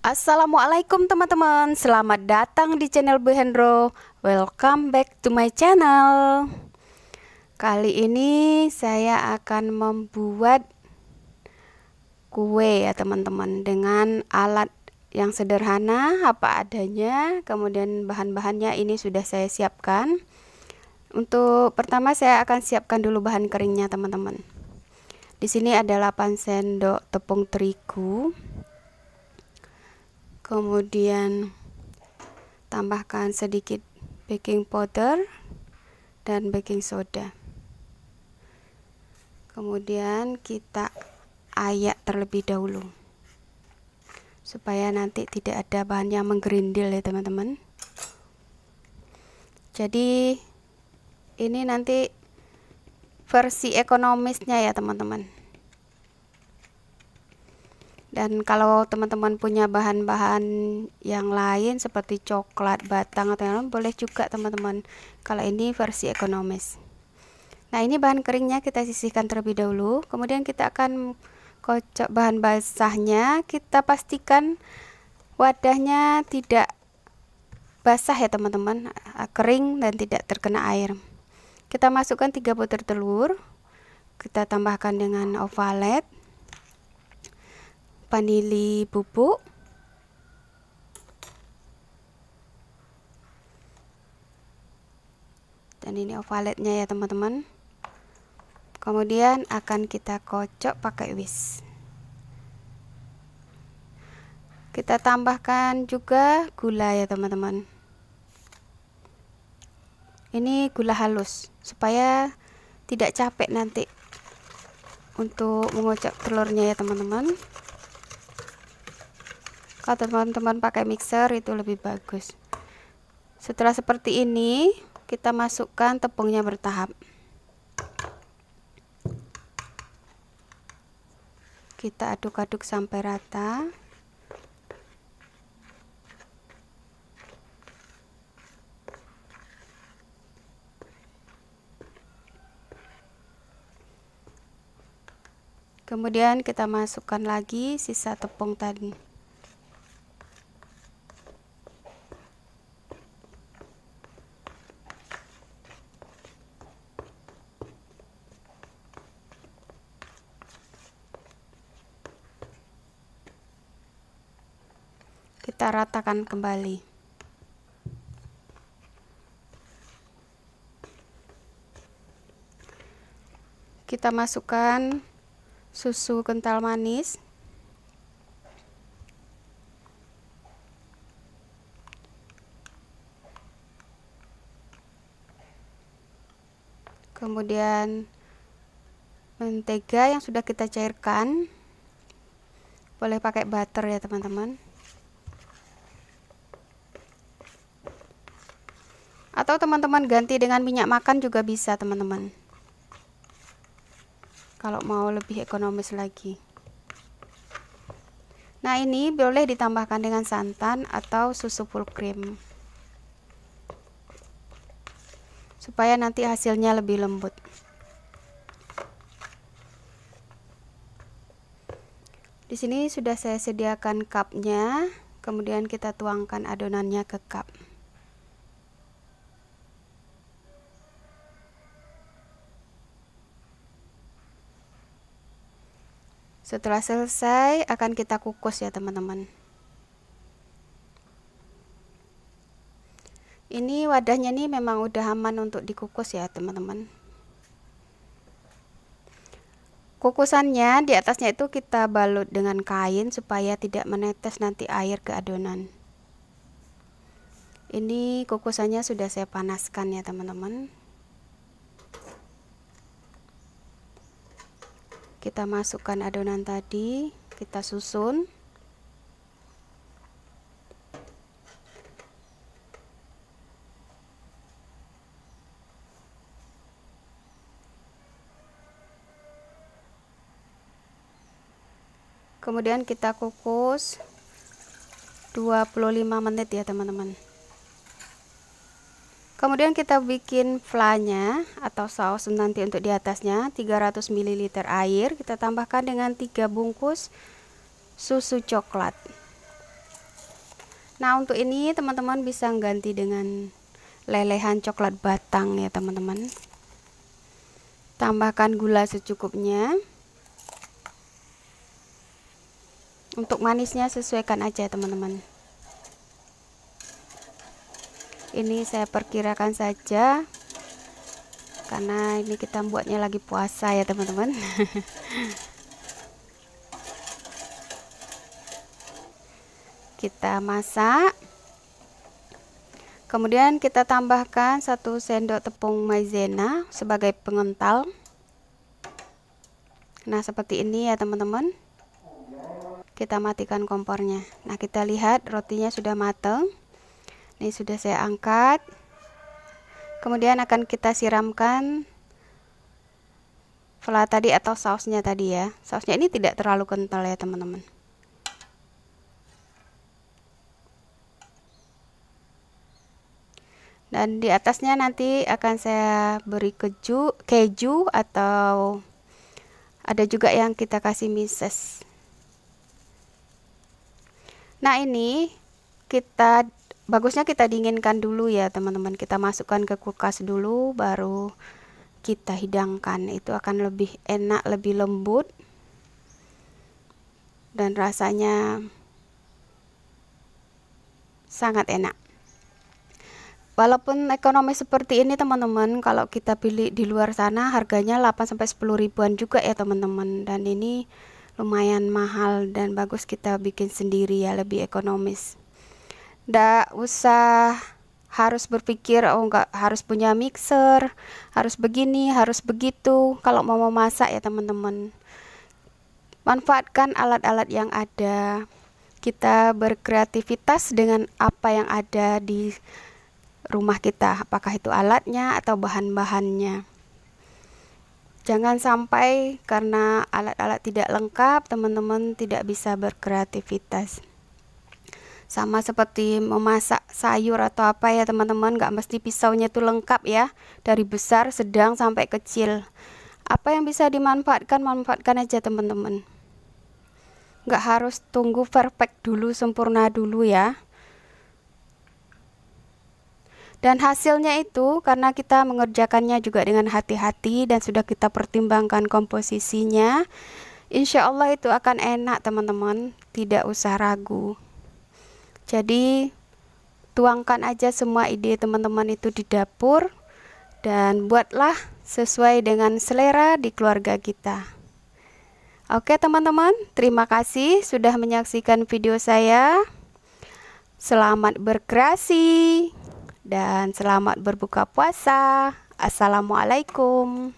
Assalamualaikum teman-teman, selamat datang di channel Bu Hendro. Welcome back to my channel. Kali ini saya akan membuat kue ya teman-teman, dengan alat yang sederhana apa adanya. Kemudian bahan-bahannya ini sudah saya siapkan. Untuk pertama saya akan siapkan dulu bahan keringnya teman-teman. Di sini ada 8 sendok tepung terigu. Kemudian tambahkan sedikit baking powder dan baking soda. Kemudian kita ayak terlebih dahulu supaya nanti tidak ada bahan yang menggerindil ya teman-teman. Jadi ini nanti versi ekonomisnya ya teman-teman. Dan kalau teman-teman punya bahan-bahan yang lain seperti coklat batang atau yang lain, boleh juga teman-teman. Kalau ini versi ekonomis. Nah, ini bahan keringnya kita sisihkan terlebih dahulu. Kemudian kita akan kocok bahan basahnya. Kita pastikan wadahnya tidak basah ya teman-teman, kering dan tidak terkena air. Kita masukkan 3 butir telur. Kita tambahkan dengan ovalet, vanili bubuk, dan ini ovaletnya ya teman-teman. Kemudian akan kita kocok pakai whisk. Kita tambahkan juga gula ya teman-teman. Ini gula halus supaya tidak capek nanti untuk mengocok telurnya ya teman-teman. Kalau teman-teman pakai mixer itu lebih bagus. Setelah seperti ini, kita masukkan tepungnya bertahap. Kita aduk-aduk sampai rata. Kemudian kita masukkan lagi sisa tepung tadi. Kita ratakan kembali. Kita masukkan susu kental manis. Kemudian mentega yang sudah kita cairkan. Boleh pakai butter ya teman-teman. Atau teman-teman ganti dengan minyak makan juga bisa teman-teman, kalau mau lebih ekonomis lagi. Nah, ini boleh ditambahkan dengan santan atau susu full cream supaya nanti hasilnya lebih lembut. Di sini sudah saya sediakan cupnya, kemudian kita tuangkan adonannya ke cup. Setelah selesai akan kita kukus ya teman-teman. Ini wadahnya nih memang udah aman untuk dikukus ya teman-teman. Kukusannya di atasnya itu kita balut dengan kain supaya tidak menetes nanti air ke adonan. Ini kukusannya sudah saya panaskan ya teman-teman. Kita masukkan adonan tadi, kita susun. Kemudian kita kukus 25 menit ya teman-teman. Kemudian kita bikin flanya atau saus nanti untuk di atasnya. 300 ml air kita tambahkan dengan 3 bungkus susu coklat. Nah, untuk ini teman-teman bisa ganti dengan lelehan coklat batang ya teman-teman. Tambahkan gula secukupnya. Untuk manisnya sesuaikan aja teman-teman. Ini saya perkirakan saja karena ini kita buatnya lagi puasa ya teman-teman. Kita masak, kemudian kita tambahkan 1 sendok tepung maizena sebagai pengental. Nah, seperti ini ya teman-teman. Kita matikan kompornya. Nah, kita lihat rotinya sudah matang. Ini sudah saya angkat. Kemudian akan kita siramkan vla tadi atau sausnya tadi ya. Sausnya ini tidak terlalu kental ya teman-teman. Dan di atasnya nanti akan saya beri keju atau ada juga yang kita kasih meses. Nah, ini bagusnya kita dinginkan dulu ya teman-teman. Kita masukkan ke kulkas dulu baru kita hidangkan. Itu akan lebih enak, lebih lembut dan rasanya sangat enak. Walaupun ekonomi seperti ini teman-teman, kalau kita beli di luar sana harganya 8-10 ribuan juga ya teman-teman. Dan ini lumayan mahal dan bagus kita bikin sendiri ya, lebih ekonomis. Nggak usah harus berpikir oh nggak harus punya mixer, harus begini, harus begitu kalau mau memasak ya teman-teman. Manfaatkan alat-alat yang ada. Kita berkreativitas dengan apa yang ada di rumah kita, apakah itu alatnya atau bahan-bahannya. Jangan sampai karena alat-alat tidak lengkap teman-teman tidak bisa berkreativitas. Sama seperti memasak sayur atau apa ya teman-teman, nggak mesti pisaunya itu lengkap ya, dari besar, sedang sampai kecil. Apa yang bisa dimanfaatkan, manfaatkan aja teman-teman. Nggak harus tunggu perfect dulu, sempurna dulu ya. Dan hasilnya itu karena kita mengerjakannya juga dengan hati-hati dan sudah kita pertimbangkan komposisinya, insya Allah itu akan enak teman-teman, tidak usah ragu. Jadi tuangkan aja semua ide teman-teman itu di dapur dan buatlah sesuai dengan selera di keluarga kita. Oke teman-teman, terima kasih sudah menyaksikan video saya. Selamat berkreasi dan selamat berbuka puasa. Assalamualaikum.